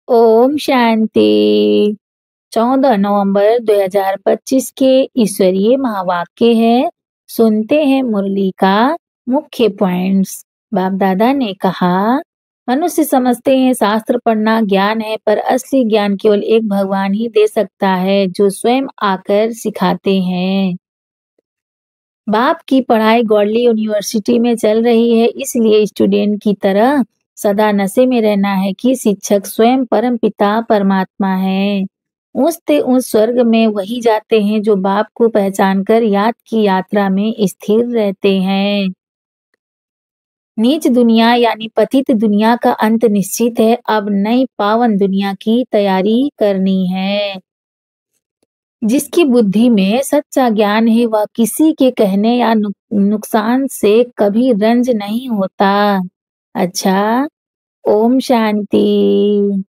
ओम शांति। 14 नवंबर 2025 के ईश्वरीय महावाक्य है। सुनते हैं मुरली का मुख्य पॉइंट्स। बाप दादा ने कहा, मनुष्य समझते हैं शास्त्र पढ़ना ज्ञान है, पर असली ज्ञान केवल एक भगवान ही दे सकता है, जो स्वयं आकर सिखाते हैं। बाप की पढ़ाई गॉडली यूनिवर्सिटी में चल रही है, इसलिए स्टूडेंट की तरह सदा नशे में रहना है कि शिक्षक स्वयं परमपिता परमात्मा है। उस स्वर्ग में वही जाते हैं जो बाप को पहचानकर याद की यात्रा में स्थिर रहते हैं। नीच दुनिया यानी पतित दुनिया का अंत निश्चित है। अब नई पावन दुनिया की तैयारी करनी है। जिसकी बुद्धि में सच्चा ज्ञान है, वह किसी के कहने या नुकसान से कभी रंज नहीं होता। अच्छा, ओम शांति।